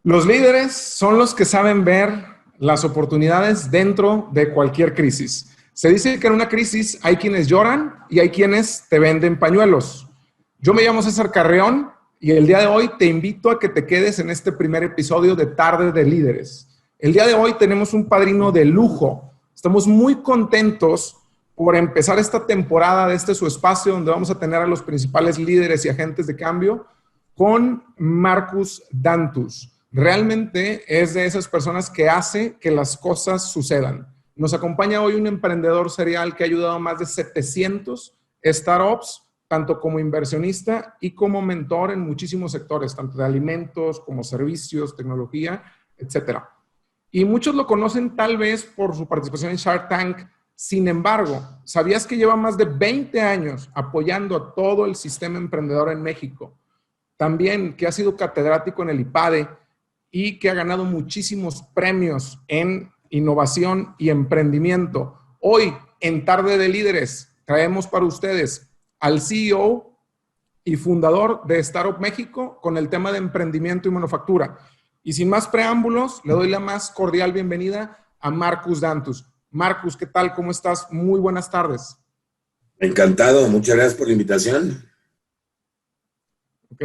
Los líderes son los que saben ver las oportunidades dentro de cualquier crisis. Se dice que en una crisis hay quienes lloran y hay quienes te venden pañuelos. Yo me llamo César Carreón y el día de hoy te invito a que te quedes en este primer episodio de Tarde de Líderes. El día de hoy tenemos un padrino de lujo. Estamos muy contentos por empezar esta temporada de este su espacio donde vamos a tener a los principales líderes y agentes de cambio con Marcus Dantus. Realmente es de esas personas que hace que las cosas sucedan. Nos acompaña hoy un emprendedor serial que ha ayudado a más de 700 startups, tanto como inversionista y como mentor en muchísimos sectores, tanto de alimentos como servicios, tecnología, etcétera. Y muchos lo conocen tal vez por su participación en Shark Tank. Sin embargo, ¿sabías que lleva más de 20 años apoyando a todo el sistema emprendedor en México? También que ha sido catedrático en el IPADE y que ha ganado muchísimos premios en innovación y emprendimiento. Hoy, en Tarde de Líderes, traemos para ustedes al CEO y fundador de Startup México con el tema de emprendimiento y manufactura. Y sin más preámbulos, le doy la más cordial bienvenida a Marcus Dantus. Marcus, ¿qué tal? ¿Cómo estás? Muy buenas tardes. Encantado, muchas gracias por la invitación. Ok.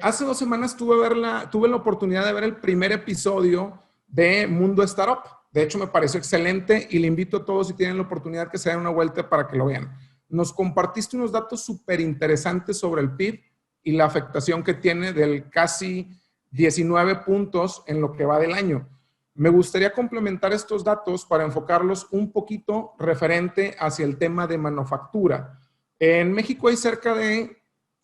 Hace 2 semanas tuve la oportunidad de ver el primer episodio de Mundo Startup. De hecho, me pareció excelente y le invito a todos, si tienen la oportunidad, que se den una vuelta para que lo vean. Nos compartiste unos datos súper interesantes sobre el PIB y la afectación que tiene del casi 19 puntos en lo que va del año. Me gustaría complementar estos datos para enfocarlos un poquito referente hacia el tema de manufactura. En México hay cerca de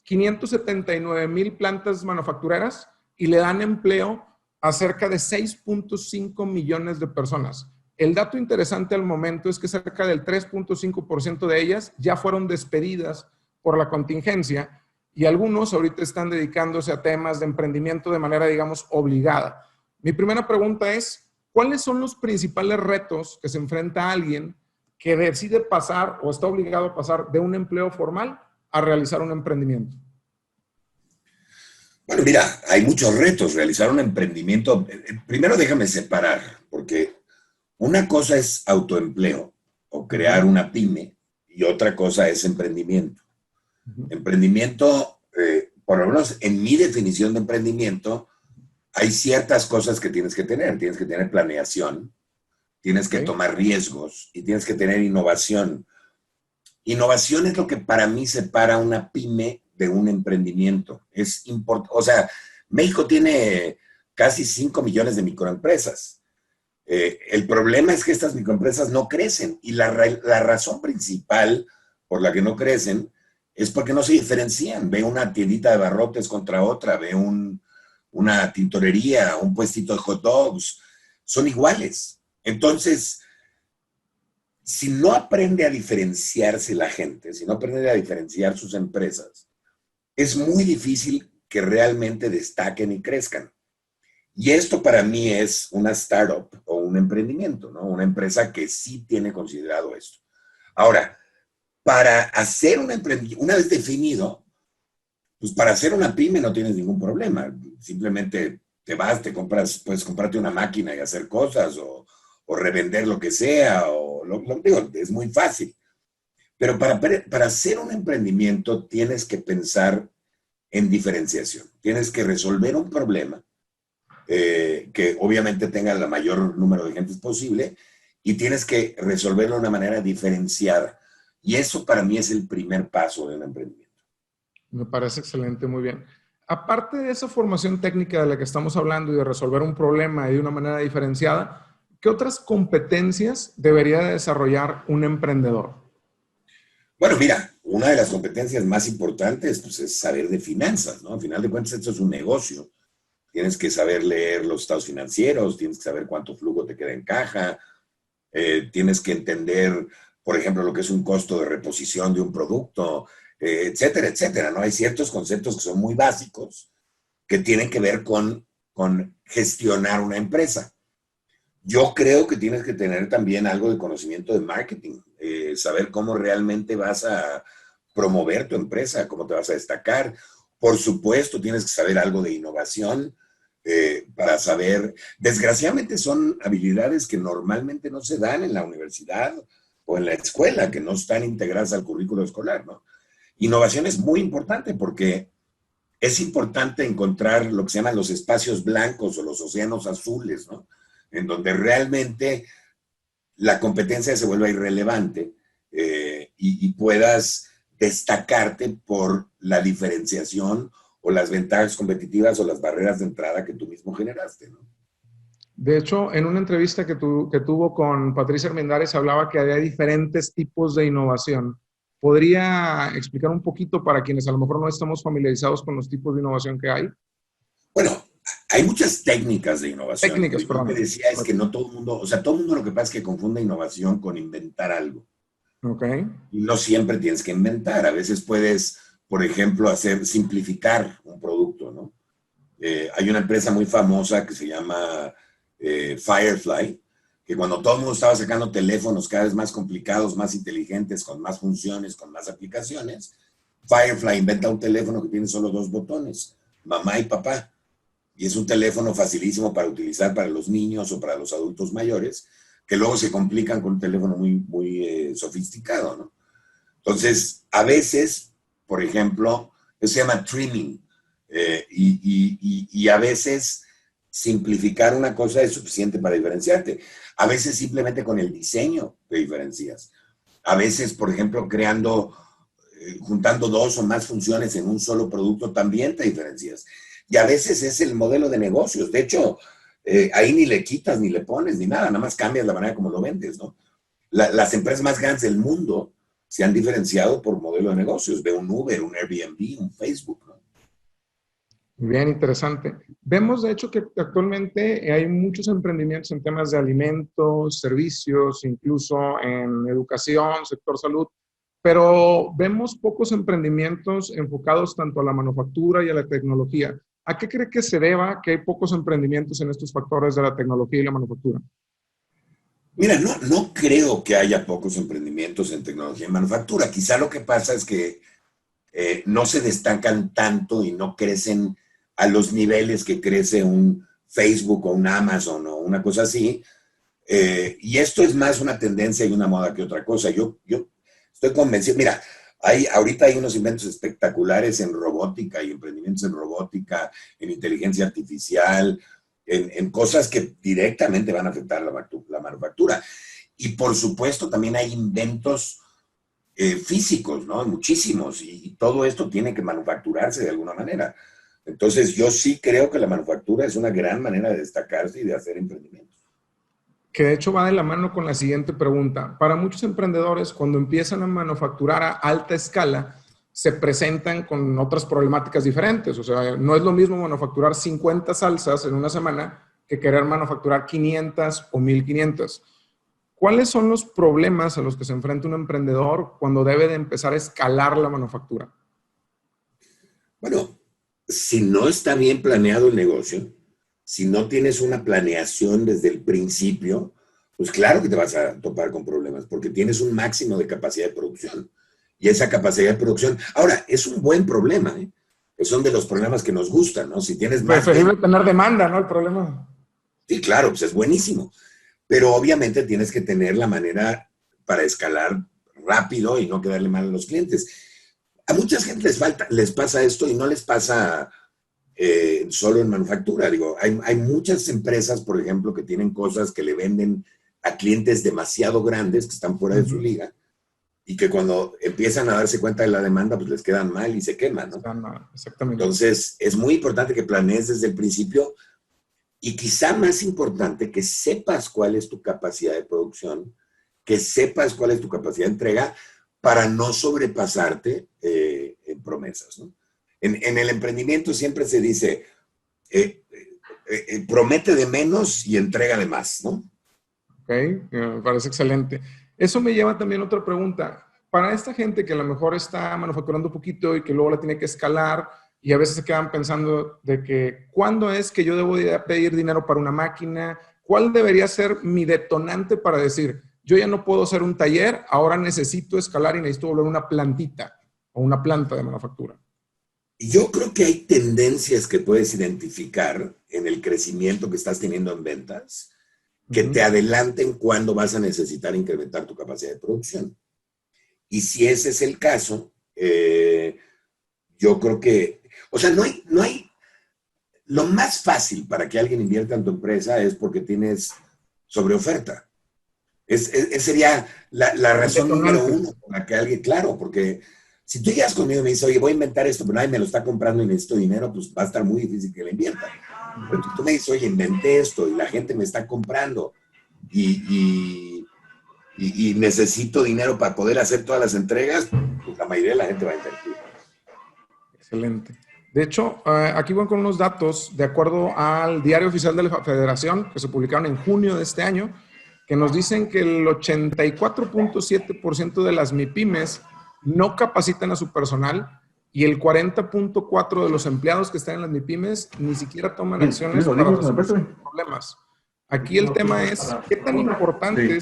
579,000 plantas manufactureras y le dan empleo a cerca de 6.5 millones de personas. El dato interesante al momento es que cerca del 3.5% de ellas ya fueron despedidas por la contingencia y algunos ahorita están dedicándose a temas de emprendimiento de manera, digamos, obligada. Mi primera pregunta es, ¿cuáles son los principales retos que se enfrenta alguien que decide pasar o está obligado a pasar de un empleo formal a realizar un emprendimiento? Bueno, mira, hay muchos retos. Realizar un emprendimiento. Primero déjame separar, porque una cosa es autoempleo o crear una pyme y otra cosa es emprendimiento. Emprendimiento, por lo menos en mi definición de emprendimiento, hay ciertas cosas que tienes que tener. Tienes que tener planeación, tienes que tomar riesgos y tienes que tener innovación. Innovación es lo que para mí separa una pyme de un emprendimiento. Es importante. O sea, México tiene casi 5 millones de microempresas. El problema es que estas microempresas no crecen y la razón principal por la que no crecen es porque no se diferencian. Ve una tiendita de barrotes contra otra, ve una tintorería, un puestito de hot dogs, son iguales. Entonces, si no aprende a diferenciarse la gente, si no aprende a diferenciar sus empresas, es muy difícil que realmente destaquen y crezcan. Y esto para mí es una startup o un emprendimiento, ¿no? Una empresa que sí tiene considerado esto. Ahora, para hacer un emprendimiento, una vez definido, pues para hacer una pyme no tienes ningún problema. Simplemente te vas, te compras, puedes comprarte una máquina y hacer cosas o revender lo que sea, digo, es muy fácil. Pero para hacer un emprendimiento tienes que pensar en diferenciación. Tienes que resolver un problema que obviamente tenga el mayor número de gentes posible y tienes que resolverlo de una manera diferenciada. Y eso para mí es el primer paso de un emprendimiento. Me parece excelente, muy bien. Aparte de esa formación técnica de la que estamos hablando y de resolver un problema de una manera diferenciada, ¿qué otras competencias debería de desarrollar un emprendedor? Bueno, mira, una de las competencias más importantes pues, es saber de finanzas, ¿no? Al final de cuentas, esto es un negocio. Tienes que saber leer los estados financieros, tienes que saber cuánto flujo te queda en caja, tienes que entender, por ejemplo, lo que es un costo de reposición de un producto, etcétera, etcétera, ¿no? Hay ciertos conceptos que son muy básicos que tienen que ver con gestionar una empresa. Yo creo que tienes que tener también algo de conocimiento de marketing, saber cómo realmente vas a promover tu empresa, cómo te vas a destacar. Por supuesto, tienes que saber algo de innovación, para saber. Desgraciadamente son habilidades que normalmente no se dan en la universidad o en la escuela, que no están integradas al currículo escolar, ¿no? Innovación es muy importante porque es importante encontrar lo que se llaman los espacios blancos o los océanos azules, ¿no? En donde realmente la competencia se vuelva irrelevante y puedas destacarte por la diferenciación o las ventajas competitivas o las barreras de entrada que tú mismo generaste, ¿no? De hecho, en una entrevista que tuvo con Patricia Armendáriz hablaba que había diferentes tipos de innovación. ¿Podría explicar un poquito para quienes a lo mejor no estamos familiarizados con los tipos de innovación que hay? Bueno, hay muchas técnicas de innovación. Técnicas, Lo que perdón. decía es que no todo el mundo, o sea, todo el mundo lo que pasa es que confunde innovación con inventar algo. Ok. Y no siempre tienes que inventar. A veces puedes, por ejemplo, simplificar un producto, ¿no? Hay una empresa muy famosa que se llama Firefly, que cuando todo el mundo estaba sacando teléfonos cada vez más complicados, más inteligentes, con más funciones, con más aplicaciones, Firefly inventa un teléfono que tiene solo 2 botones, mamá y papá. Y es un teléfono facilísimo para utilizar para los niños o para los adultos mayores, que luego se complican con un teléfono muy sofisticado, ¿no? Entonces, a veces, por ejemplo, eso se llama trimming, y a veces simplificar una cosa es suficiente para diferenciarte. A veces simplemente con el diseño te diferencias. A veces, por ejemplo, juntando 2 o más funciones en un solo producto también te diferencias. Y a veces es el modelo de negocios. De hecho, ahí ni le quitas, ni le pones, ni nada. Nada más cambias la manera como lo vendes, ¿no? Las empresas más grandes del mundo se han diferenciado por modelo de negocios. Ve un Uber, un Airbnb, un Facebook, ¿no? Bien, interesante. Vemos, de hecho, que actualmente hay muchos emprendimientos en temas de alimentos, servicios, incluso en educación, sector salud, pero vemos pocos emprendimientos enfocados tanto a la manufactura y a la tecnología. ¿A qué cree que se deba que hay pocos emprendimientos en estos factores de la tecnología y la manufactura? Mira, no creo que haya pocos emprendimientos en tecnología y manufactura. Quizá lo que pasa es que no se destacan tanto y no crecen a los niveles que crece un Facebook o un Amazon o una cosa así. Y esto es más una tendencia y una moda que otra cosa. Yo estoy convencido. Mira, ahorita hay unos inventos espectaculares en robótica y emprendimientos en robótica, en inteligencia artificial, en cosas que directamente van a afectar la manufactura. Y por supuesto también hay inventos físicos, ¿no? Muchísimos. Y todo esto tiene que manufacturarse de alguna manera. Entonces yo sí creo que la manufactura es una gran manera de destacarse y de hacer emprendimientos. Que de hecho va de la mano con la siguiente pregunta. Para muchos emprendedores, cuando empiezan a manufacturar a alta escala, se presentan con otras problemáticas diferentes. O sea, no es lo mismo manufacturar 50 salsas en una semana que querer manufacturar 500 o 1500. ¿Cuáles son los problemas a los que se enfrenta un emprendedor cuando debe de empezar a escalar la manufactura? Bueno, si no está bien planeado el negocio, si no tienes una planeación desde el principio, pues claro que te vas a topar con problemas, porque tienes un máximo de capacidad de producción. Y esa capacidad de producción, ahora, es un buen problema, ¿eh? Que son de los problemas que nos gustan, ¿no? Si tienes más... Preferible tener demanda, ¿no? El problema. Sí, claro, pues es buenísimo. Pero obviamente tienes que tener la manera para escalar rápido y no quedarle mal a los clientes. A mucha gente les pasa esto y no les pasa solo en manufactura. Digo, hay muchas empresas, por ejemplo, que tienen cosas que le venden a clientes demasiado grandes que están fuera de su liga y que cuando empiezan a darse cuenta de la demanda, pues les quedan mal y se queman, ¿no? Exactamente. Entonces, es muy importante que planees desde el principio y quizá más importante que sepas cuál es tu capacidad de producción, que sepas cuál es tu capacidad de entrega para no sobrepasarte en promesas, ¿no? En el emprendimiento siempre se dice, promete de menos y entrega de más, ¿no? Ok, me parece excelente. Eso me lleva también a otra pregunta. Para esta gente que a lo mejor está manufacturando un poquito y que luego la tiene que escalar y a veces se quedan pensando de que ¿cuándo es que yo debo de pedir dinero para una máquina? ¿Cuál debería ser mi detonante para decir, yo ya no puedo ser un taller, ahora necesito escalar y necesito volver una plantita o una planta de manufactura? Yo creo que hay tendencias que puedes identificar en el crecimiento que estás teniendo en ventas que te adelanten cuándo vas a necesitar incrementar tu capacidad de producción. Y si ese es el caso, yo creo que, o sea, no hay, lo más fácil para que alguien invierta en tu empresa es porque tienes sobreoferta. Sería la razón número uno por la que alguien, claro, porque si tú llegas conmigo y me dices, oye, voy a inventar esto, pero nadie me lo está comprando y necesito dinero, pues va a estar muy difícil que lo invierta. Pero tú me dices, oye, inventé esto y la gente me está comprando y necesito dinero para poder hacer todas las entregas, pues la mayoría de la gente va a invertir. Excelente. De hecho, aquí voy con unos datos de acuerdo al Diario Oficial de la Federación, que se publicaron en junio de este año, que nos dicen que el 84.7% de las MIPYMES no capacitan a su personal y el 40.4% de los empleados que están en las MIPYMES ni siquiera toman acciones para resolver problemas. Aquí el tema es qué tan importante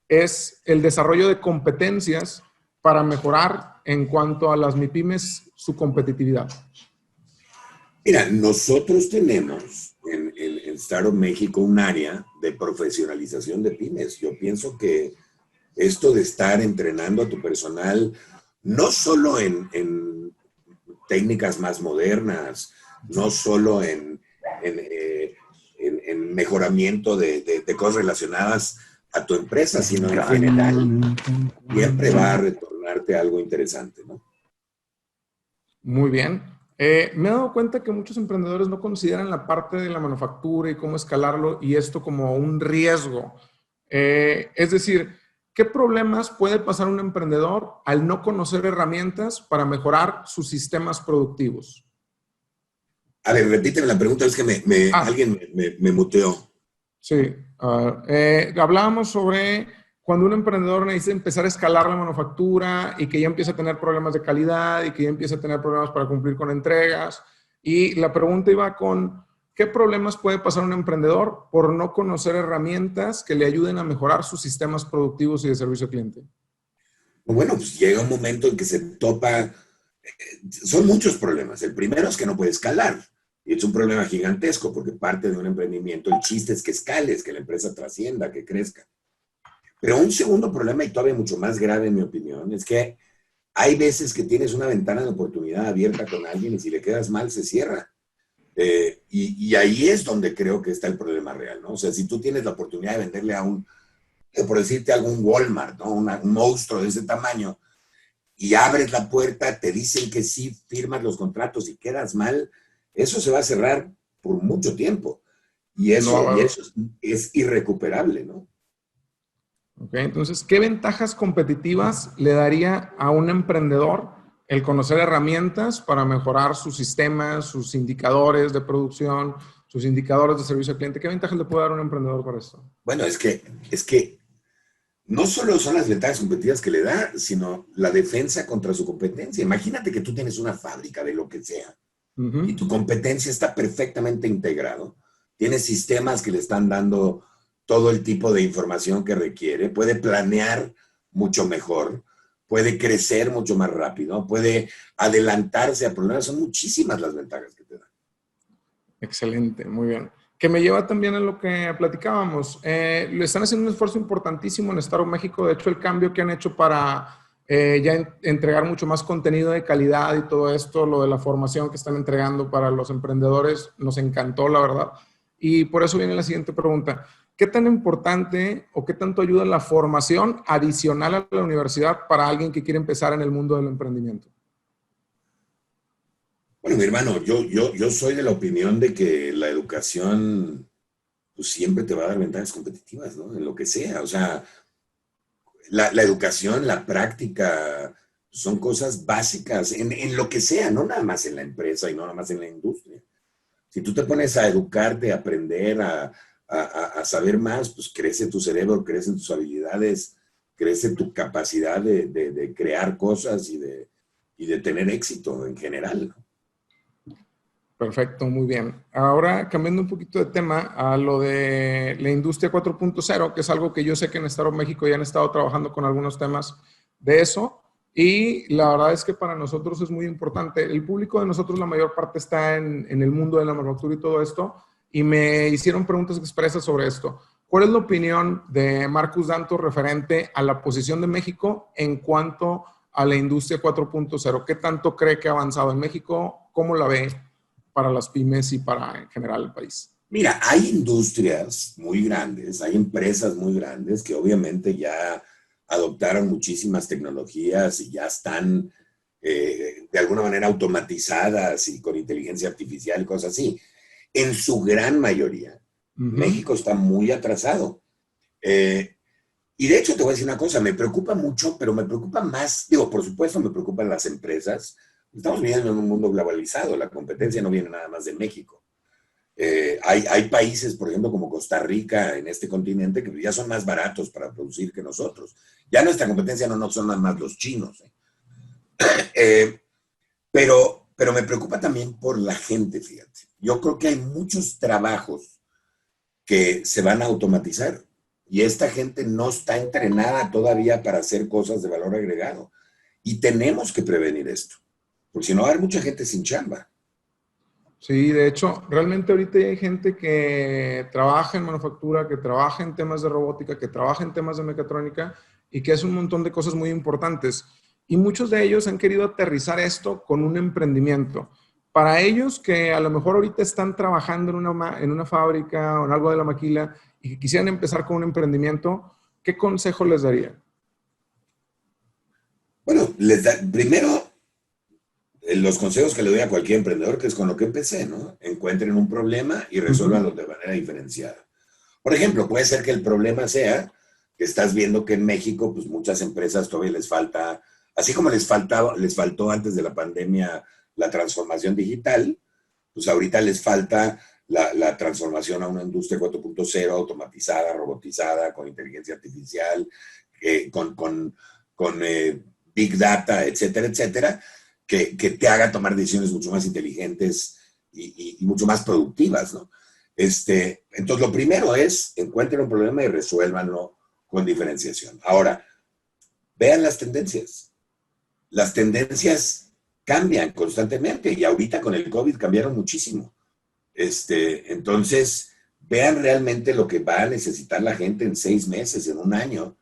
es el desarrollo de competencias para mejorar en cuanto a las MIPYMES su competitividad. Mira, nosotros tenemos en Startup México un área de profesionalización de pymes. Yo pienso que esto de estar entrenando a tu personal, no solo en técnicas más modernas, no solo en mejoramiento de cosas relacionadas a tu empresa, sino en general, siempre va a retornarte algo interesante, ¿no? Muy bien. Me he dado cuenta que muchos emprendedores no consideran la parte de la manufactura y cómo escalarlo y esto como un riesgo. Es decir, ¿qué problemas puede pasar un emprendedor al no conocer herramientas para mejorar sus sistemas productivos? A ver, repíteme la pregunta, es que alguien me muteó. Sí. Hablábamos sobre cuando un emprendedor necesita empezar a escalar la manufactura y que ya empieza a tener problemas de calidad y que ya empieza a tener problemas para cumplir con entregas. Y la pregunta iba con, ¿qué problemas puede pasar un emprendedor por no conocer herramientas que le ayuden a mejorar sus sistemas productivos y de servicio al cliente? Bueno, pues llega un momento en que se topa, son muchos problemas. El primero es que no puede escalar. Y es un problema gigantesco porque parte de un emprendimiento, el chiste es que escales, que la empresa trascienda, que crezca. Pero un segundo problema, y todavía mucho más grave en mi opinión, es que hay veces que tienes una ventana de oportunidad abierta con alguien y si le quedas mal, se cierra. Y ahí es donde creo que está el problema real, ¿no? O sea, si tú tienes la oportunidad de venderle a por decirte algún Walmart, ¿no? Un monstruo de ese tamaño, y abres la puerta, te dicen que sí, firmas los contratos y quedas mal, eso se va a cerrar por mucho tiempo. Y eso es irrecuperable, ¿no? Ok, entonces, ¿qué ventajas competitivas le daría a un emprendedor el conocer herramientas para mejorar sus sistemas, sus indicadores de producción, sus indicadores de servicio al cliente? ¿Qué ventajas le puede dar a un emprendedor para esto? Bueno, es que no solo son las ventajas competitivas que le da, sino la defensa contra su competencia. Imagínate que tú tienes una fábrica de lo que sea y tu competencia está perfectamente integrado. Tienes sistemas que le están dando todo el tipo de información que requiere, puede planear mucho mejor, puede crecer mucho más rápido, puede adelantarse a problemas. Son muchísimas las ventajas que te dan. Excelente, muy bien. Que me lleva también a lo que platicábamos. Le están haciendo un esfuerzo importantísimo en Startup México. De hecho, el cambio que han hecho para ya entregar mucho más contenido de calidad y todo esto, lo de la formación que están entregando para los emprendedores, nos encantó, la verdad. Y por eso viene la siguiente pregunta. ¿Qué tan importante o qué tanto ayuda la formación adicional a la universidad para alguien que quiere empezar en el mundo del emprendimiento? Bueno, mi hermano, yo soy de la opinión de que la educación pues, siempre te va a dar ventajas competitivas, ¿no? En lo que sea. O sea, la educación, la práctica, son cosas básicas en lo que sea, no nada más en la empresa y no nada más en la industria. Si tú te pones a educarte, a aprender, a saber más, pues crece tu cerebro, crecen tus habilidades, crece tu capacidad de crear cosas y de tener éxito en general, ¿no? Perfecto, muy bien. Ahora, cambiando un poquito de tema a lo de la industria 4.0, que es algo que yo sé que en Startup México ya han estado trabajando con algunos temas de eso. Y la verdad es que para nosotros es muy importante. El público de nosotros, la mayor parte está en el mundo de la manufactura y todo esto, y me hicieron preguntas expresas sobre esto. ¿Cuál es la opinión de Marcus Danto referente a la posición de México en cuanto a la industria 4.0? ¿Qué tanto cree que ha avanzado en México? ¿Cómo la ve para las pymes y para en general el país? Mira, hay industrias muy grandes, hay empresas muy grandes que obviamente ya adoptaron muchísimas tecnologías y ya están de alguna manera automatizadas y con inteligencia artificial y cosas así. En su gran mayoría, México está muy atrasado. Y de hecho te voy a decir una cosa, me preocupa mucho, pero me preocupa más, digo, por supuesto me preocupan las empresas. Estamos viviendo en un mundo globalizado, la competencia no viene nada más de México. Hay países, por ejemplo, como Costa Rica en este continente, que ya son más baratos para producir que nosotros. Ya nuestra competencia no son nada más los chinos. Pero me preocupa también por la gente, fíjate. Yo creo que hay muchos trabajos que se van a automatizar y esta gente no está entrenada todavía para hacer cosas de valor agregado. Y tenemos que prevenir esto, porque si no va a haber mucha gente sin chamba. Sí, de hecho, realmente ahorita hay gente que trabaja en manufactura, que trabaja en temas de robótica, que trabaja en temas de mecatrónica y que hace un montón de cosas muy importantes. Y muchos de ellos han querido aterrizar esto con un emprendimiento. Para ellos que a lo mejor ahorita están trabajando en una fábrica o en algo de la maquila y que quisieran empezar con un emprendimiento, ¿qué consejo les daría? Bueno, primero los consejos que le doy a cualquier emprendedor, que es con lo que empecé, ¿no? Encuentren un problema y resuélvanlo de manera diferenciada. Por ejemplo, puede ser que el problema sea que estás viendo que en México, pues muchas empresas todavía les falta, así como les faltó antes de la pandemia la transformación digital, pues ahorita les falta la transformación a una industria 4.0 automatizada, robotizada, con inteligencia artificial, con big data, etcétera, etcétera, que te haga tomar decisiones mucho más inteligentes y mucho más productivas, ¿no? Entonces, lo primero es encuentren un problema y resuélvanlo con diferenciación. Ahora, vean las tendencias. Las tendencias cambian constantemente y ahorita con el COVID cambiaron muchísimo. Entonces, vean realmente lo que va a necesitar la gente en 6 meses, en un año,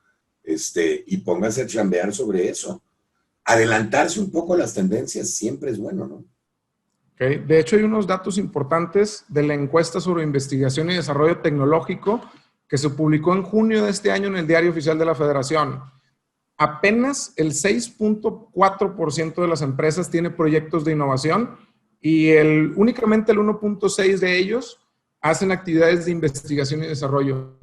y pónganse a chambear sobre eso. Adelantarse un poco a las tendencias siempre es bueno, ¿no? Okay. De hecho, hay unos datos importantes de la encuesta sobre investigación y desarrollo tecnológico que se publicó en junio de este año en el Diario Oficial de la Federación. Apenas el 6.4% de las empresas tiene proyectos de innovación y únicamente el 1.6% de ellos hacen actividades de investigación y desarrollo.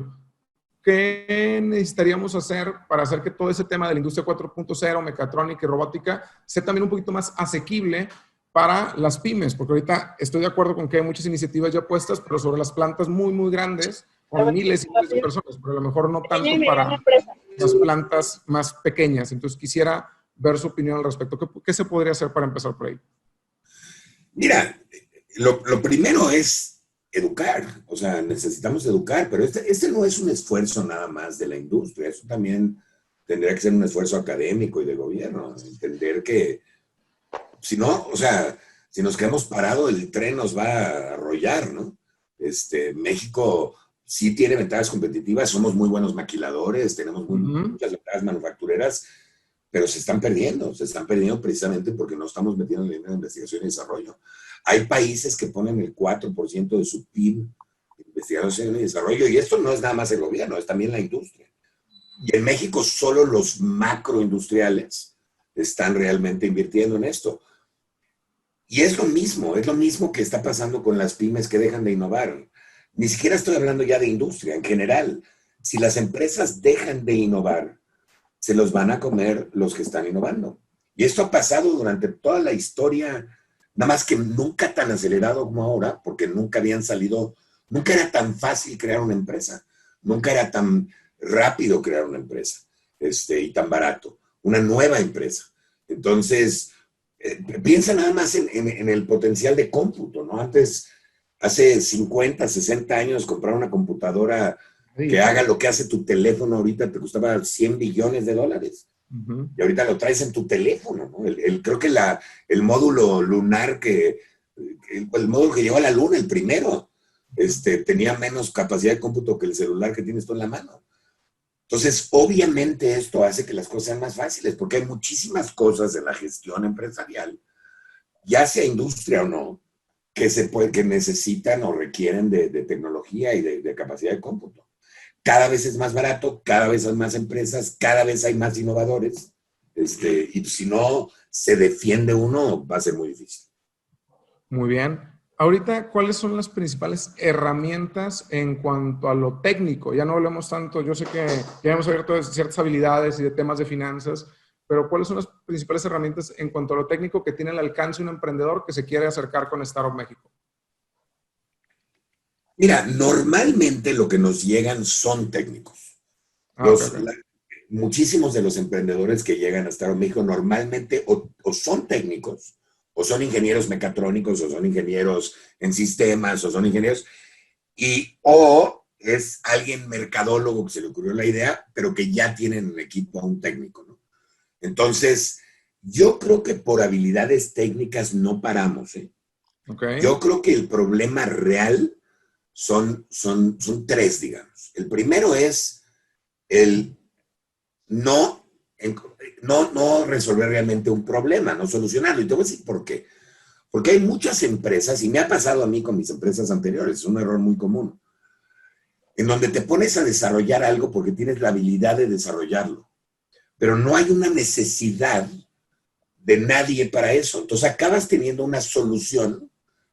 ¿Qué necesitaríamos hacer para hacer que todo ese tema de la industria 4.0, mecatrónica y robótica, sea también un poquito más asequible para las pymes? Porque ahorita estoy de acuerdo con que hay muchas iniciativas ya puestas, pero sobre las plantas muy, muy grandes, con miles y miles de personas, pero a lo mejor no tanto para las plantas más pequeñas. Entonces quisiera ver su opinión al respecto. ¿Qué se podría hacer para empezar por ahí? Mira, lo primero es educar, o sea, necesitamos educar, pero este no es un esfuerzo nada más de la industria, eso también tendría que ser un esfuerzo académico y de gobierno, entender que si no, o sea, si nos quedamos parados, el tren nos va a arrollar, ¿no? México sí tiene ventajas competitivas, somos muy buenos maquiladores, tenemos muchas ventajas manufactureras, pero se están perdiendo precisamente porque no estamos metiendo en la investigación y desarrollo. Hay países que ponen el 4% de su PIB en investigación y desarrollo, y esto no es nada más el gobierno, es también la industria. Y en México solo los macroindustriales están realmente invirtiendo en esto. Y es lo mismo que está pasando con las pymes que dejan de innovar. Ni siquiera estoy hablando ya de industria, en general. Si las empresas dejan de innovar, se los van a comer los que están innovando. Y esto ha pasado durante toda la historia, nada más que nunca tan acelerado como ahora, porque nunca era tan fácil crear una empresa, nunca era tan rápido crear una empresa, y tan barato, una nueva empresa. Entonces, piensa nada más en el potencial de cómputo, ¿no? Antes, hace 50, 60 años, comprar una computadora que haga lo que hace tu teléfono ahorita te costaba $100 billones. Ujú. Y ahorita lo traes en tu teléfono, ¿no? Creo que el módulo lunar el módulo que llegó a la luna, el primero, tenía menos capacidad de cómputo que el celular que tienes tú en la mano. Entonces, obviamente esto hace que las cosas sean más fáciles, porque hay muchísimas cosas en la gestión empresarial, ya sea industria o no, que necesitan o requieren de tecnología y de capacidad de cómputo. Cada vez es más barato, cada vez hay más empresas, cada vez hay más innovadores, y si no se defiende uno, va a ser muy difícil. Muy bien. Ahorita, ¿cuáles son las principales herramientas en cuanto a lo técnico? Ya no hablemos tanto, yo sé que ya hemos abierto de ciertas habilidades y de temas de finanzas, pero ¿cuáles son las principales herramientas en cuanto a lo técnico que tiene al alcance un emprendedor que se quiere acercar con Startup México? Mira, normalmente lo que nos llegan son técnicos. Ah, ok, Los, ok. la- Muchísimos de los emprendedores que llegan a Estado México normalmente o son técnicos, o son ingenieros mecatrónicos, o son ingenieros en sistemas, o son ingenieros, o es alguien mercadólogo que se le ocurrió la idea, pero que ya tienen en equipo a un técnico, ¿no? Entonces, yo creo que por habilidades técnicas no paramos, ¿eh? Ok. Yo creo que el problema real son tres, digamos. El primero es el no, no resolver realmente un problema, no solucionarlo. Y te voy a decir por qué. Porque hay muchas empresas, y me ha pasado a mí con mis empresas anteriores, es un error muy común, en donde te pones a desarrollar algo porque tienes la habilidad de desarrollarlo, pero no hay una necesidad de nadie para eso. Entonces acabas teniendo una solución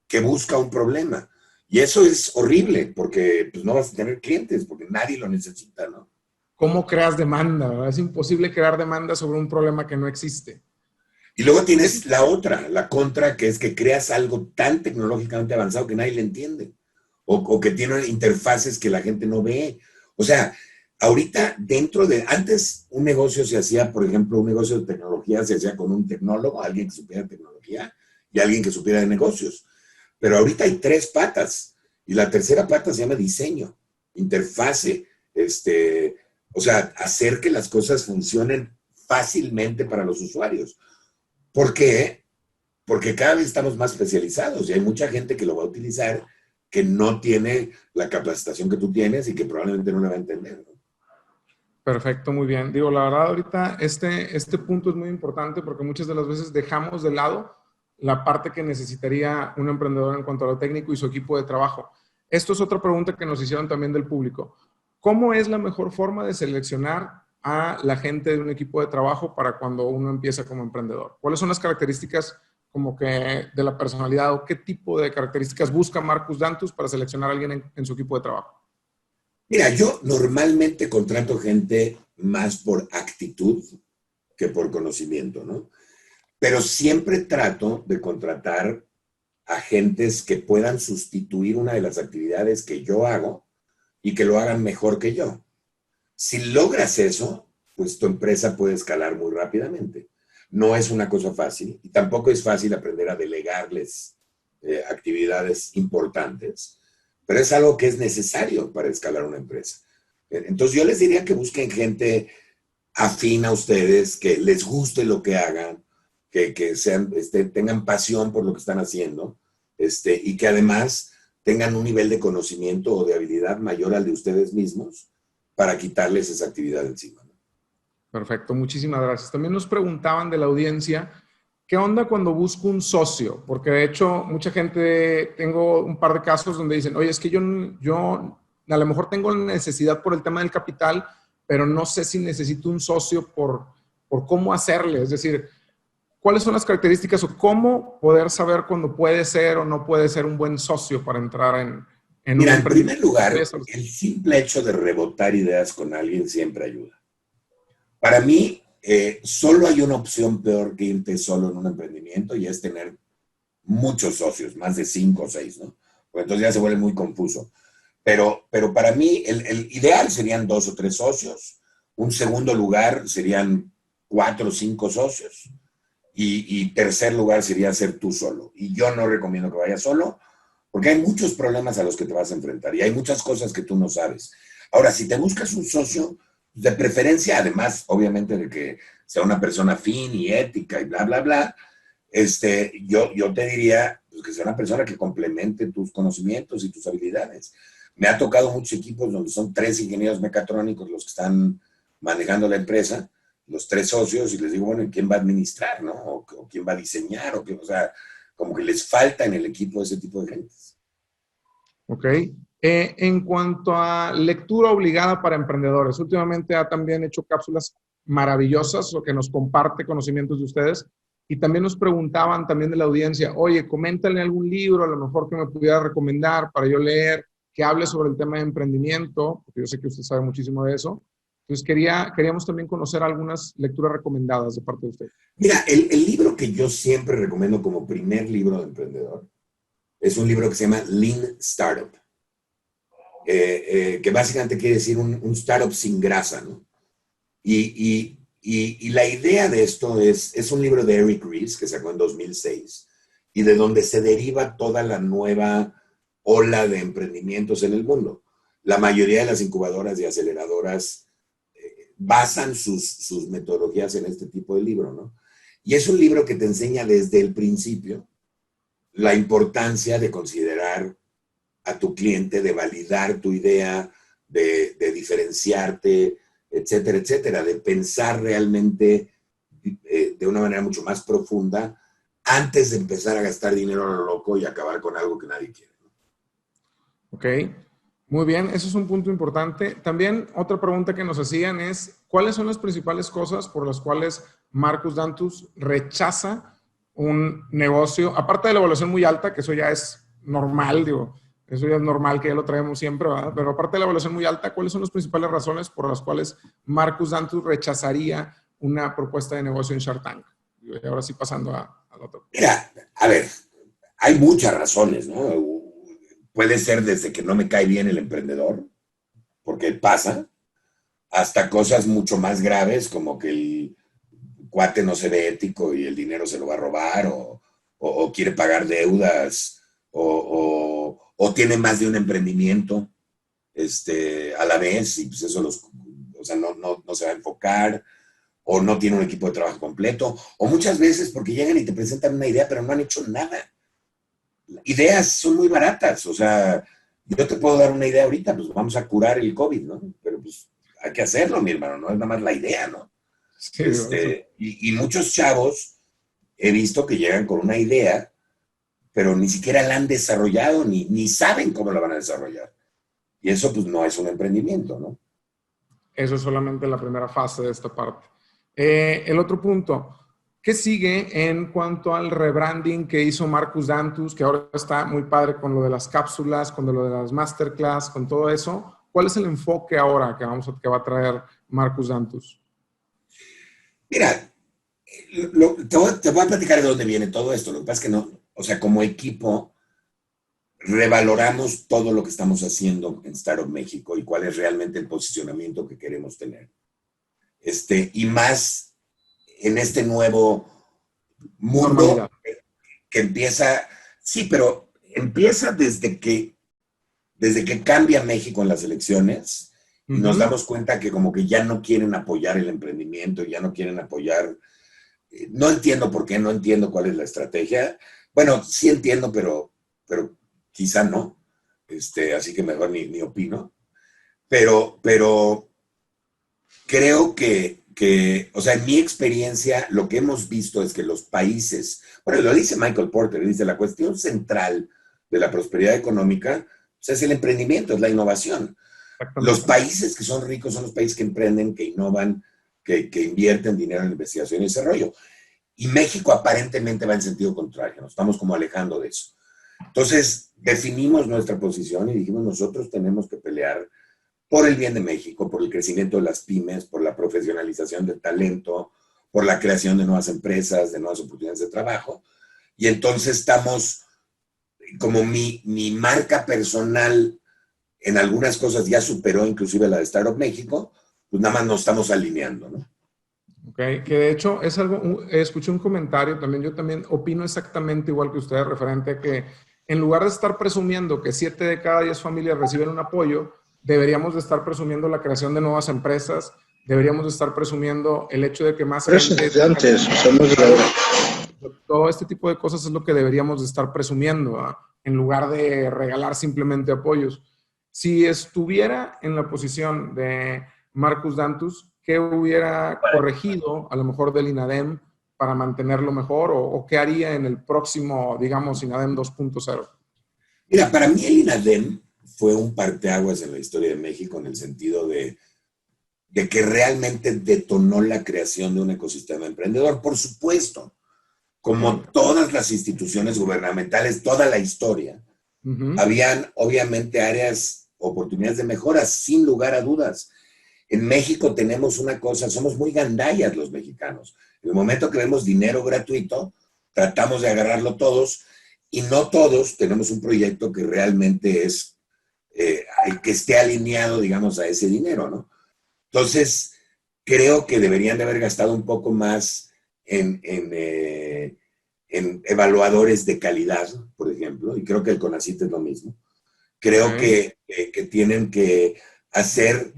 que busca un problema. Y eso es horrible porque pues, no vas a tener clientes porque nadie lo necesita, ¿no? ¿Cómo creas demanda? ¿Verdad? Es imposible crear demanda sobre un problema que no existe. Y luego Es, tienes la otra, la contra, que es que creas algo tan tecnológicamente avanzado que nadie le entiende. O que tiene interfaces que la gente no ve. O sea, ahorita antes un negocio se hacía, por ejemplo, un negocio de tecnología se hacía con un tecnólogo, alguien que supiera de tecnología y alguien que supiera de negocios. Pero ahorita hay tres patas y la tercera pata se llama diseño, interfase, o sea, hacer que las cosas funcionen fácilmente para los usuarios. ¿Por qué? Porque cada vez estamos más especializados y hay mucha gente que lo va a utilizar que no tiene la capacitación que tú tienes y que probablemente no la va a entender, ¿no? perfecto, muy bien. Digo, la verdad, ahorita este punto es muy importante porque muchas de las veces dejamos de lado la parte que necesitaría un emprendedor en cuanto a lo técnico y su equipo de trabajo. Esto es otra pregunta que nos hicieron también del público. ¿Cómo es la mejor forma de seleccionar a la gente de un equipo de trabajo para cuando uno empieza como emprendedor? ¿Cuáles son las características como que de la personalidad o qué tipo de características busca Marcus Dantus para seleccionar a alguien en su equipo de trabajo? Mira, yo normalmente contrato gente más por actitud que por conocimiento, ¿no? Pero siempre trato de contratar agentes que puedan sustituir una de las actividades que yo hago y que lo hagan mejor que yo. Si logras eso, pues tu empresa puede escalar muy rápidamente. No es una cosa fácil y tampoco es fácil aprender a delegarles actividades importantes, pero es algo que es necesario para escalar una empresa. Entonces yo les diría que busquen gente afín a ustedes, que les guste lo que hagan, que sean, tengan pasión por lo que están haciendo, y que además tengan un nivel de conocimiento o de habilidad mayor al de ustedes mismos para quitarles esa actividad encima, ¿no? Perfecto, muchísimas gracias. También nos preguntaban de la audiencia, ¿qué onda cuando busco un socio? Porque de hecho, mucha gente, tengo un par de casos donde dicen, oye, es que yo a lo mejor tengo necesidad por el tema del capital, pero no sé si necesito un socio por cómo hacerle. Es decir, ¿cuáles son las características o cómo poder saber cuándo puede ser o no puede ser un buen socio para entrar en un Mira, en primer emprendimiento? lugar, el simple hecho de rebotar ideas con alguien siempre ayuda. Para mí, solo hay una opción peor que irte solo en un emprendimiento y es tener muchos socios, más de 5 o 6, ¿no? Porque entonces ya se vuelve muy confuso. Pero para mí, el ideal serían 2 o 3 socios. Un segundo lugar serían 4 o 5 socios. Y tercer lugar sería ser tú solo. Y yo no recomiendo que vayas solo, porque hay muchos problemas a los que te vas a enfrentar y hay muchas cosas que tú no sabes. Ahora, si te buscas un socio, De preferencia, además, obviamente, de que sea una persona fin y ética y bla, bla, bla, yo te diría pues, que sea una persona que complemente tus conocimientos y tus habilidades. Me ha tocado muchos equipos donde son 3 ingenieros mecatrónicos los que están manejando la empresa, los 3 socios, y les digo, bueno, ¿y quién va a administrar, no? O quién va a diseñar, o sea, como que les falta en el equipo ese tipo de gentes. Ok. En cuanto a lectura obligada para emprendedores, últimamente ha también hecho cápsulas maravillosas o que nos comparte conocimientos de ustedes y también nos preguntaban también de la audiencia, oye, coméntale algún libro a lo mejor que me pudiera recomendar para yo leer, que hable sobre el tema de emprendimiento, porque yo sé que usted sabe muchísimo de eso. Entonces queríamos también conocer algunas lecturas recomendadas de parte de usted. Mira, el libro que yo siempre recomiendo como primer libro de emprendedor es un libro que se llama Lean Startup. Que básicamente quiere decir un startup sin grasa, ¿no? Y la idea de esto es un libro de Eric Ries que sacó en 2006 y de donde se deriva toda la nueva ola de emprendimientos en el mundo. La mayoría de las incubadoras y aceleradoras basan sus metodologías en este tipo de libro, ¿no? Y es un libro que te enseña desde el principio la importancia de considerar a tu cliente, de validar tu idea, de diferenciarte, etcétera, etcétera, de pensar realmente de una manera mucho más profunda antes de empezar a gastar dinero a lo loco y acabar con algo que nadie quiere. Ok, muy bien, eso es un punto importante. También otra pregunta que nos hacían es, ¿cuáles son las principales cosas por las cuales Marcus Dantus rechaza un negocio? Aparte de la evaluación muy alta, que eso ya es normal, digo, eso ya es normal que ya lo traemos siempre, ¿verdad? Pero aparte de la evaluación muy alta, ¿cuáles son las principales razones por las cuales Marcus Dantus rechazaría una propuesta de negocio en Shark Tank? Y ahora sí pasando al otro. Mira, a ver, hay muchas razones, ¿no? Puede ser desde que no me cae bien el emprendedor, porque pasa, hasta cosas mucho más graves como que el cuate no se ve ético y el dinero se lo va a robar o quiere pagar deudas o tiene más de un emprendimiento a la vez y pues eso o sea, no se va a enfocar o no tiene un equipo de trabajo completo o muchas veces porque llegan y te presentan una idea pero no han hecho nada. Ideas son muy baratas, o sea, yo te puedo dar una idea ahorita, pues vamos a curar el COVID, ¿no? Pero pues hay que hacerlo, mi hermano, no es nada más la idea, ¿no? Sí, Y muchos chavos he visto que llegan con una idea, pero ni siquiera la han desarrollado, ni saben cómo la van a desarrollar. Y eso pues no es un emprendimiento, ¿no? eso es solamente la primera fase de esta parte. El otro punto, ¿qué sigue en cuanto al rebranding que hizo Marcus Dantus, que ahora está muy padre con lo de las cápsulas, con lo de las masterclass, con todo eso? ¿Cuál es el enfoque ahora que va a traer Marcus Dantus? Mira, te voy a platicar de dónde viene todo esto. Lo que pasa es que no, o sea, como equipo, revaloramos todo lo que estamos haciendo en Startup México y cuál es realmente el posicionamiento que queremos tener. Y más en este nuevo mundo que empieza, sí, pero empieza desde que cambia México en las elecciones y nos damos cuenta que como que ya no quieren apoyar el emprendimiento, ya no quieren apoyar, no entiendo por qué, no entiendo cuál es la estrategia. Bueno, sí entiendo, pero quizá no, así que mejor ni opino. Pero creo o sea, en mi experiencia, lo que hemos visto es que los países, bueno, lo dice Michael Porter, dice, la cuestión central de la prosperidad económica pues, es el emprendimiento, es la innovación. Los países que son ricos son los países que emprenden, que innovan, que invierten dinero en investigación y desarrollo. Y México aparentemente va en sentido contrario, nos estamos como alejando de eso. Entonces, definimos nuestra posición y dijimos, nosotros tenemos que pelear por el bien de México, por el crecimiento de las pymes, por la profesionalización del talento, por la creación de nuevas empresas, de nuevas oportunidades de trabajo. Y entonces estamos, como mi marca personal en algunas cosas ya superó inclusive la de Startup México, pues nada más nos estamos alineando, ¿no? Ok, que de hecho es algo, escuché un comentario también, yo también opino exactamente igual que usted, referente a que en lugar de estar presumiendo que 7 de cada 10 familias reciben un apoyo, deberíamos de estar presumiendo la creación de nuevas empresas, deberíamos estar presumiendo el hecho de que más Pero eso gente... es de antes, somos de ahora. Todo este tipo de cosas es lo que deberíamos de estar presumiendo, ¿ah? En lugar de regalar simplemente apoyos. Si estuviera en la posición de Marcus Dantus, ¿qué hubiera corregido a lo mejor del INADEM para mantenerlo mejor o qué haría en el próximo, digamos, INADEM 2.0? Mira, para mí el INADEM fue un parteaguas en la historia de México en el sentido de que realmente detonó la creación de un ecosistema emprendedor. Por supuesto, como todas las instituciones gubernamentales, toda la historia, habían obviamente áreas, oportunidades de mejora, sin lugar a dudas. En México tenemos una cosa, somos muy gandallas los mexicanos. En el momento que vemos dinero gratuito, tratamos de agarrarlo todos y no todos tenemos un proyecto que realmente es, que esté alineado, digamos, a ese dinero, ¿no? Entonces, creo que deberían de haber gastado un poco más en evaluadores de calidad, por ejemplo, y creo que el CONACYT es lo mismo. Creo que tienen que hacer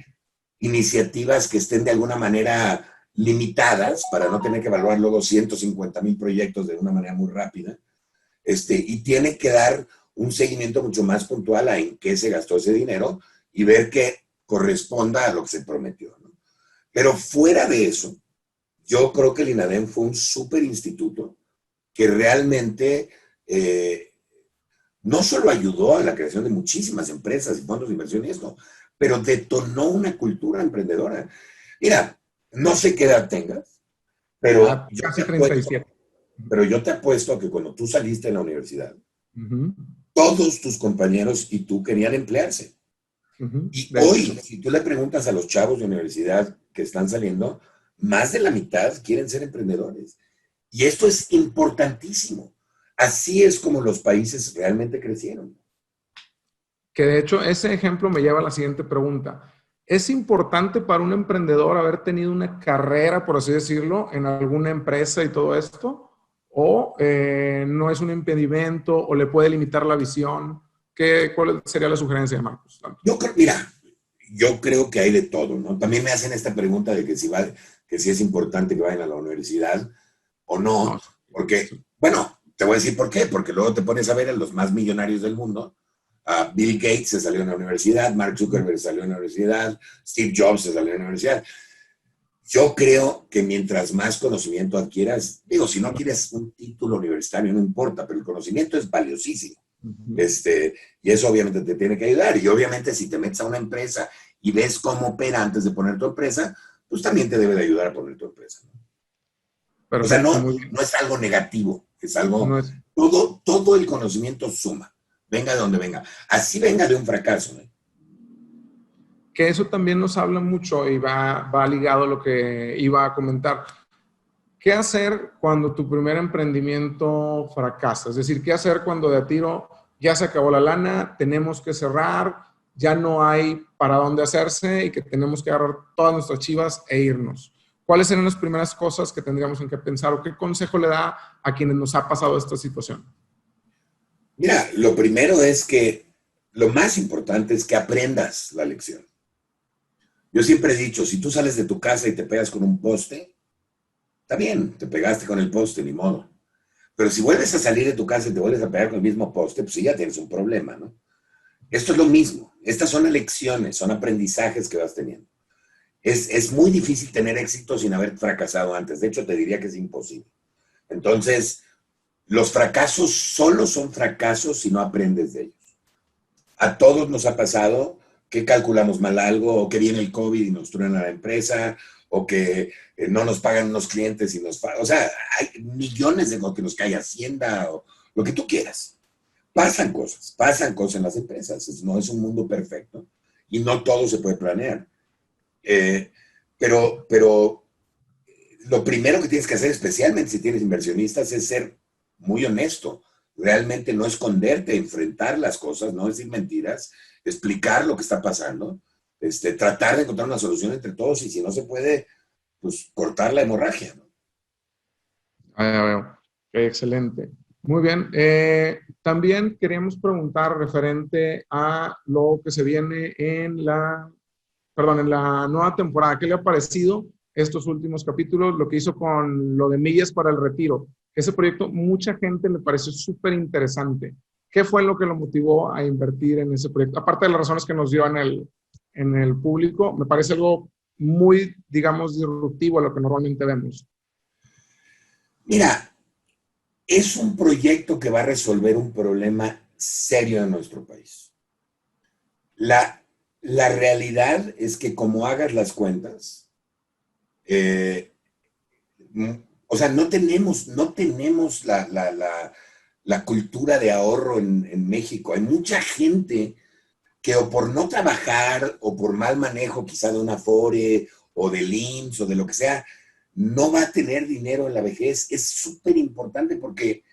iniciativas que estén de alguna manera limitadas para no tener que evaluar luego 150,000 proyectos de una manera muy rápida, y tiene que dar un seguimiento mucho más puntual a en qué se gastó ese dinero y ver que corresponda a lo que se prometió, ¿no? Pero fuera de eso, yo creo que el INADEM fue un súper instituto que realmente no solo ayudó a la creación de muchísimas empresas y fondos de inversión y esto, pero detonó una cultura emprendedora. Mira, no sé qué edad tengas, pero casi 37. Pero yo te apuesto a que cuando tú saliste de la universidad, todos tus compañeros y tú querían emplearse. Y hoy, si tú le preguntas a los chavos de universidad que están saliendo, más de la mitad quieren ser emprendedores. Y esto es importantísimo. Así es como los países realmente crecieron. Que de hecho ese ejemplo me lleva a la siguiente pregunta. ¿Es importante para un emprendedor haber tenido una carrera, por así decirlo, en alguna empresa y todo esto? ¿O no es un impedimento o le puede limitar la visión? ¿Cuál sería la sugerencia de Marcus? Mira, yo creo que hay de todo, ¿no? También me hacen esta pregunta de que si es importante que vayan a la universidad o no, porque, bueno, te voy a decir por qué, porque luego te pones a ver a los más millonarios del mundo. Bill Gates se salió de la universidad, Mark Zuckerberg se salió de la universidad, Steve Jobs se salió de la universidad. Yo creo que mientras más conocimiento adquieras, digo, si no quieres un título universitario, no importa, pero el conocimiento es valiosísimo. Y eso obviamente te tiene que ayudar. Y obviamente si te metes a una empresa y ves cómo opera antes de poner tu empresa, pues también te debe de ayudar a poner tu empresa, ¿no? Perfecto, O sea, no es algo negativo, es algo, todo el conocimiento suma, venga de donde venga. Así venga de un fracaso, ¿eh? Que eso también nos habla mucho y va ligado a lo que iba a comentar. ¿Qué hacer cuando tu primer emprendimiento fracasa? Es decir, ¿qué hacer cuando de a tiro ya se acabó la lana, tenemos que cerrar, ya no hay para dónde hacerse y que tenemos que agarrar todas nuestras chivas e irnos? ¿Cuáles serían las primeras cosas que tendríamos en que pensar o qué consejo le da a quienes nos ha pasado esta situación? Mira, lo primero es que lo más importante es que aprendas la lección. Yo siempre he dicho, si tú sales de tu casa y te pegas con un poste, está bien, te pegaste con el poste, ni modo. Pero si vuelves a salir de tu casa y te vuelves a pegar con el mismo poste, pues sí ya tienes un problema, ¿no? Esto es lo mismo. Estas son lecciones, son aprendizajes que vas teniendo. Es muy difícil tener éxito sin haber fracasado antes. De hecho, te diría que es imposible. Entonces, los fracasos solo son fracasos si no aprendes de ellos. A todos nos ha pasado que calculamos mal algo, o que viene el COVID y nos truena la empresa, o que no nos pagan unos clientes y nos pagan. O sea, hay millones de cosas, que nos cae Hacienda, o lo que tú quieras. Pasan cosas en las empresas. No es un mundo perfecto y no todo se puede planear. Pero lo primero que tienes que hacer, especialmente si tienes inversionistas, es ser muy honesto. Realmente no esconderte, enfrentar las cosas, no decir mentiras, explicar lo que está pasando, tratar de encontrar una solución entre todos y si no se puede, pues cortar la hemorragia, ¿no? Ya veo. Excelente. Muy bien. También queríamos preguntar referente a lo que se viene en la perdón, en la nueva temporada, ¿qué le ha parecido estos últimos capítulos? Lo que hizo con lo de Millas para el Retiro. Ese proyecto, mucha gente le pareció súper interesante. ¿Qué fue lo que lo motivó a invertir en ese proyecto? Aparte de las razones que nos dio en el público, me parece algo muy, digamos, disruptivo a lo que normalmente vemos. Mira, es un proyecto que va a resolver un problema serio en nuestro país. La realidad es que como hagas las cuentas, o sea, no tenemos la cultura de ahorro en México. Hay mucha gente que o por no trabajar o por mal manejo quizá de una Afore o del IMSS o de lo que sea, no va a tener dinero en la vejez. Es súper importante porque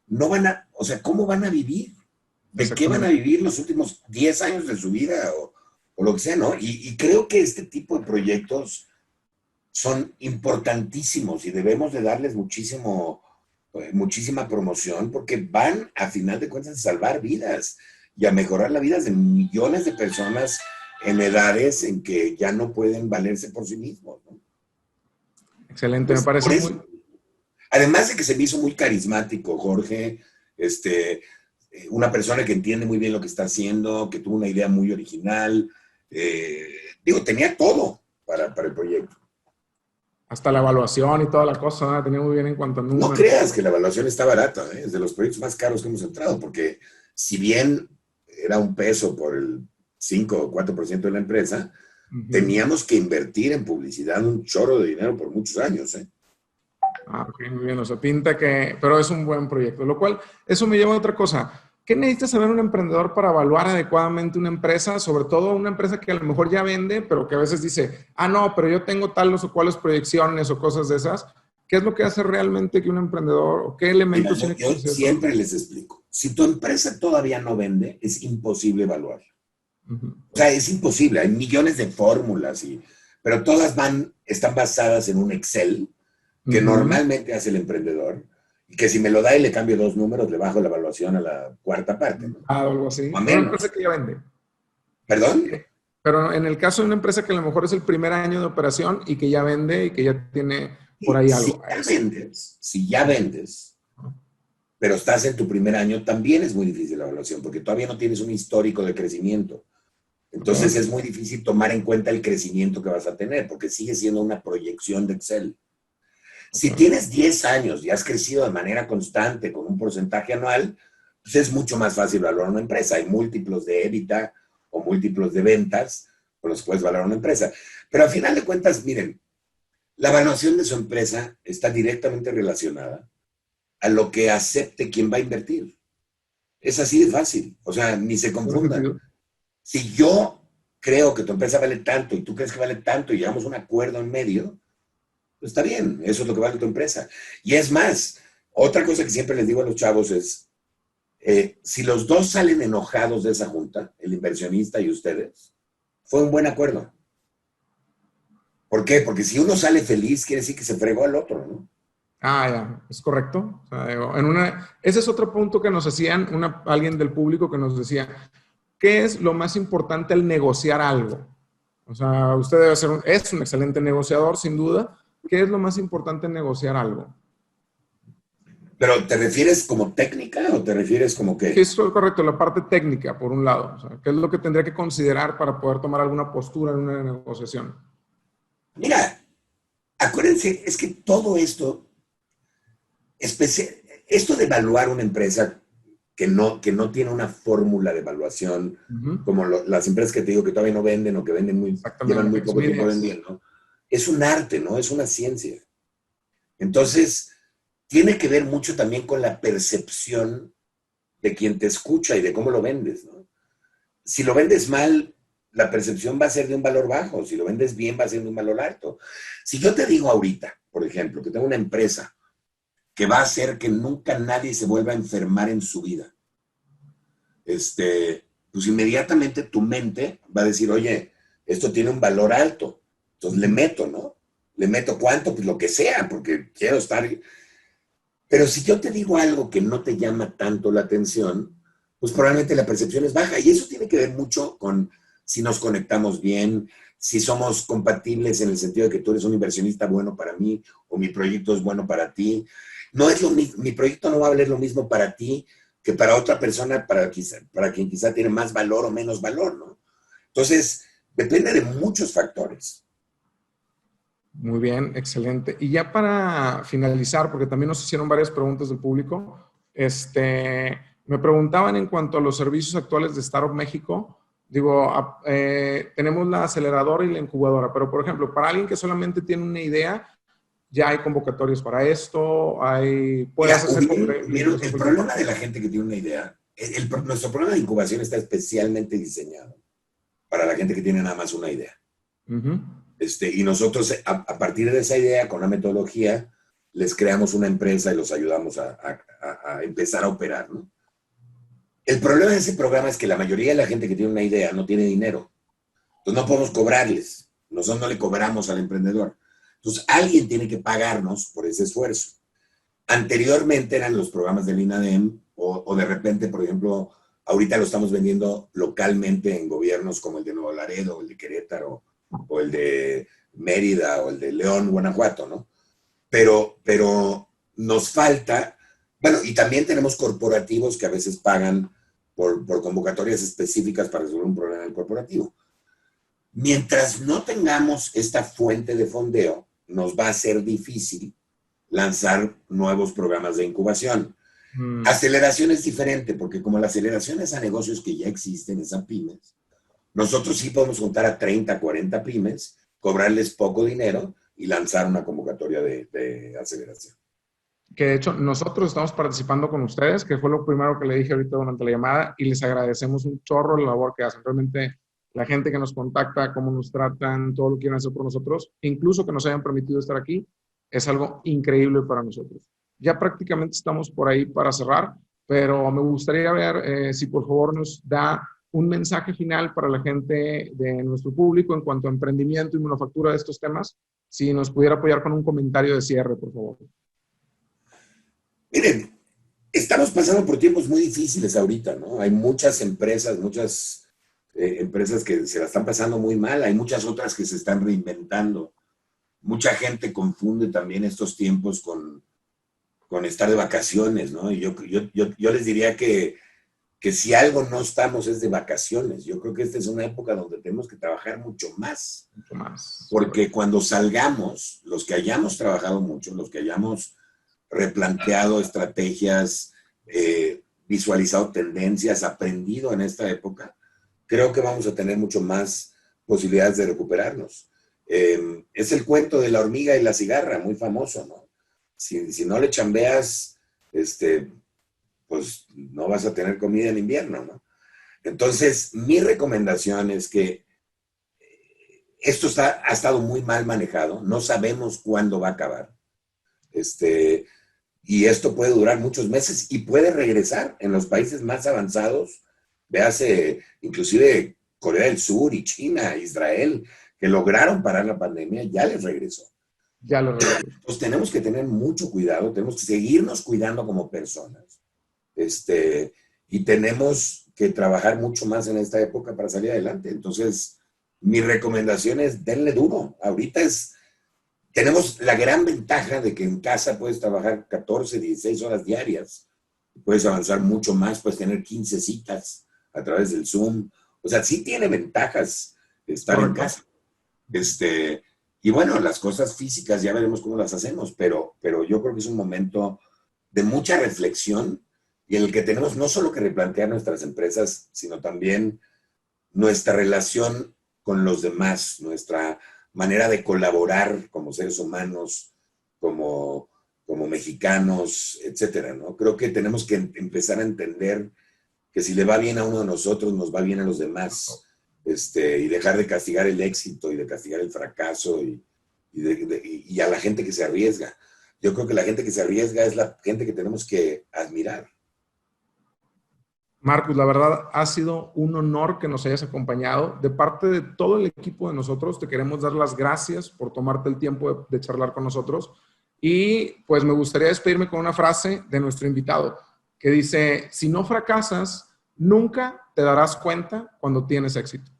no van a, o sea, ¿cómo van a vivir? ¿De qué van a vivir los últimos 10 años de su vida o lo que sea, no? Y creo que este tipo de proyectos son importantísimos y debemos de darles muchísima promoción porque van, a final de cuentas, a salvar vidas y a mejorar las vidas de millones de personas en edades en que ya no pueden valerse por sí mismos, ¿no? Excelente, me parece muy... Además de que se me hizo muy carismático, Jorge, una persona que entiende muy bien lo que está haciendo, que tuvo una idea muy original, tenía todo para el proyecto. Hasta la evaluación y toda la cosa, ¿no? Tenía muy bien en cuanto a números. No creas que la evaluación está barata, ¿eh? Es de los proyectos más caros que hemos entrado, porque si bien era un peso por el 5 o 4% de la empresa, teníamos que invertir en publicidad un chorro de dinero por muchos años, ¿eh? Ah, ok, muy bien. O sea, pinta que... Pero es un buen proyecto. Lo cual, eso me lleva a otra cosa. ¿Qué necesita saber un emprendedor para evaluar adecuadamente una empresa? Sobre todo una empresa que a lo mejor ya vende, pero que a veces dice, no, pero yo tengo tales o cuales proyecciones o cosas de esas. ¿Qué es lo que hace realmente que un emprendedor o qué elementos tiene que hacer? Yo siempre les explico. Si tu empresa todavía no vende, es imposible evaluarla. O sea, es imposible. Hay millones de fórmulas, pero todas están basadas en un Excel que normalmente hace el emprendedor. Y que si me lo da y le cambio 2 números, le bajo la evaluación a la cuarta parte, ¿no? Algo así. O una empresa que ya vende. ¿Perdón? Pero en el caso de una empresa que a lo mejor es el primer año de operación y que ya vende y que ya tiene por ahí algo. Si ya vendes, pero estás en tu primer año, también es muy difícil la evaluación, porque todavía no tienes un histórico de crecimiento. Entonces es muy difícil tomar en cuenta el crecimiento que vas a tener, porque sigue siendo una proyección de Excel. Si tienes 10 años y has crecido de manera constante con un porcentaje anual, pues es mucho más fácil valorar una empresa. Hay múltiplos de EBITDA o múltiplos de ventas con los que puedes valorar una empresa. Pero al final de cuentas, miren, la evaluación de su empresa está directamente relacionada a lo que acepte quien va a invertir. Es así de fácil. O sea, ni se confundan. Si yo creo que tu empresa vale tanto y tú crees que vale tanto y llegamos a un acuerdo en medio, pues está bien, eso es lo que vale tu empresa. Y es más, otra cosa que siempre les digo a los chavos es, si los dos salen enojados de esa junta, el inversionista y ustedes, fue un buen acuerdo. ¿Por qué? Porque si uno sale feliz, quiere decir que se fregó al otro, ¿no? Ya, es correcto. O sea, ese es otro punto que nos hacían, alguien del público que nos decía, ¿qué es lo más importante al negociar algo? O sea, usted debe ser es un excelente negociador, sin duda. ¿Qué es lo más importante en negociar algo? ¿Pero te refieres como técnica o te refieres como qué? Sí, eso es correcto, la parte técnica, por un lado. O sea, ¿qué es lo que tendría que considerar para poder tomar alguna postura en una negociación? Mira, acuérdense, es que todo esto, esto de evaluar una empresa que no tiene una fórmula de evaluación, como las empresas que te digo que todavía no venden o que venden llevan muy poco tiempo vendiendo, es un arte, ¿no? Es una ciencia. Entonces, tiene que ver mucho también con la percepción de quien te escucha y de cómo lo vendes, ¿no? Si lo vendes mal, la percepción va a ser de un valor bajo. Si lo vendes bien, va a ser de un valor alto. Si yo te digo ahorita, por ejemplo, que tengo una empresa que va a hacer que nunca nadie se vuelva a enfermar en su vida, pues inmediatamente tu mente va a decir, oye, esto tiene un valor alto. Entonces le meto, ¿no? ¿Le meto cuánto? Pues lo que sea, porque quiero estar... Pero si yo te digo algo que no te llama tanto la atención, pues probablemente la percepción es baja. Y eso tiene que ver mucho con si nos conectamos bien, si somos compatibles en el sentido de que tú eres un inversionista bueno para mí o mi proyecto es bueno para ti. No es lo mismo, mi proyecto no va a valer lo mismo para ti que para otra persona, para quien quizá tiene más valor o menos valor, ¿no? Entonces, depende de muchos factores. Muy bien, excelente. Y ya para finalizar, porque también nos hicieron varias preguntas del público, me preguntaban en cuanto a los servicios actuales de Startup México. Digo, tenemos la aceleradora y la incubadora, pero por ejemplo, para alguien que solamente tiene una idea, ya hay convocatorios para esto, puedes hacer... El problema de la gente que tiene una idea, nuestro programa de incubación está especialmente diseñado para la gente que tiene nada más una idea. Y nosotros, a partir de esa idea, con la metodología, les creamos una empresa y los ayudamos a empezar a operar, ¿no? El problema de ese programa es que la mayoría de la gente que tiene una idea no tiene dinero. Entonces no podemos cobrarles. Nosotros no le cobramos al emprendedor. Entonces alguien tiene que pagarnos por ese esfuerzo. Anteriormente eran los programas del INADEM o de repente, por ejemplo, ahorita lo estamos vendiendo localmente en gobiernos como el de Nuevo Laredo, o el de Querétaro, o el de Mérida, o el de León, Guanajuato, ¿no? Pero nos falta, bueno, y también tenemos corporativos que a veces pagan por convocatorias específicas para resolver un problema del corporativo. Mientras no tengamos esta fuente de fondeo, nos va a ser difícil lanzar nuevos programas de incubación. Aceleración es diferente, porque como la aceleración es a negocios que ya existen, es a pymes, nosotros sí podemos juntar a 30, 40 pymes, cobrarles poco dinero y lanzar una convocatoria de aceleración. Que de hecho nosotros estamos participando con ustedes, que fue lo primero que le dije ahorita durante la llamada, y les agradecemos un chorro la labor que hacen. Realmente la gente que nos contacta, cómo nos tratan, todo lo que quieren hacer por nosotros, incluso que nos hayan permitido estar aquí, es algo increíble para nosotros. Ya prácticamente estamos por ahí para cerrar, pero me gustaría ver si por favor nos da un mensaje final para la gente de nuestro público en cuanto a emprendimiento y manufactura de estos temas. Si nos pudiera apoyar con un comentario de cierre, por favor. Miren, estamos pasando por tiempos muy difíciles ahorita, ¿no? Hay muchas empresas, empresas que se la están pasando muy mal, hay muchas otras que se están reinventando. Mucha gente confunde también estos tiempos con estar de vacaciones, ¿no? Y yo les diría que si algo no estamos es de vacaciones. Yo creo que esta es una época donde tenemos que trabajar mucho más. Mucho más. Porque cuando salgamos, los que hayamos trabajado mucho, los que hayamos replanteado estrategias, visualizado tendencias, aprendido en esta época, creo que vamos a tener mucho más posibilidades de recuperarnos. Es el cuento de la hormiga y la cigarra, muy famoso, ¿no? Si no le chambeas, pues no vas a tener comida en invierno, ¿no? Entonces, mi recomendación es que esto ha estado muy mal manejado, no sabemos cuándo va a acabar. Y esto puede durar muchos meses y puede regresar en los países más avanzados. Véase, inclusive Corea del Sur y China, Israel, que lograron parar la pandemia, ya les regresó. Ya lo regresó. Entonces tenemos que tener mucho cuidado, tenemos que seguirnos cuidando como personas. Y tenemos que trabajar mucho más en esta época para salir adelante. Entonces, mi recomendación es denle duro. Ahorita tenemos la gran ventaja de que en casa puedes trabajar 14, 16 horas diarias. Puedes avanzar mucho más, puedes tener 15 citas a través del Zoom. O sea, sí tiene ventajas estar en casa. Y bueno, las cosas físicas ya veremos cómo las hacemos, pero yo creo que es un momento de mucha reflexión y en el que tenemos no solo que replantear nuestras empresas, sino también nuestra relación con los demás, nuestra manera de colaborar como seres humanos, como mexicanos, etcétera, ¿no? Creo que tenemos que empezar a entender que si le va bien a uno de nosotros, nos va bien a los demás, y dejar de castigar el éxito y de castigar el fracaso y a la gente que se arriesga. Yo creo que la gente que se arriesga es la gente que tenemos que admirar. Marcus, la verdad ha sido un honor que nos hayas acompañado. De parte de todo el equipo de nosotros, te queremos dar las gracias por tomarte el tiempo de charlar con nosotros. Y pues me gustaría despedirme con una frase de nuestro invitado que dice: si no fracasas, nunca te darás cuenta cuando tienes éxito.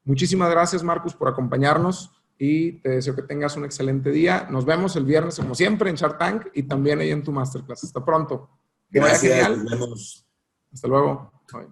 Muchísimas gracias, Marcus, por acompañarnos y te deseo que tengas un excelente día. Nos vemos el viernes, como siempre, en Shark Tank y también ahí en tu masterclass. Hasta pronto. Que vaya Gracias, genial. nos vemos. Hasta luego. Bye.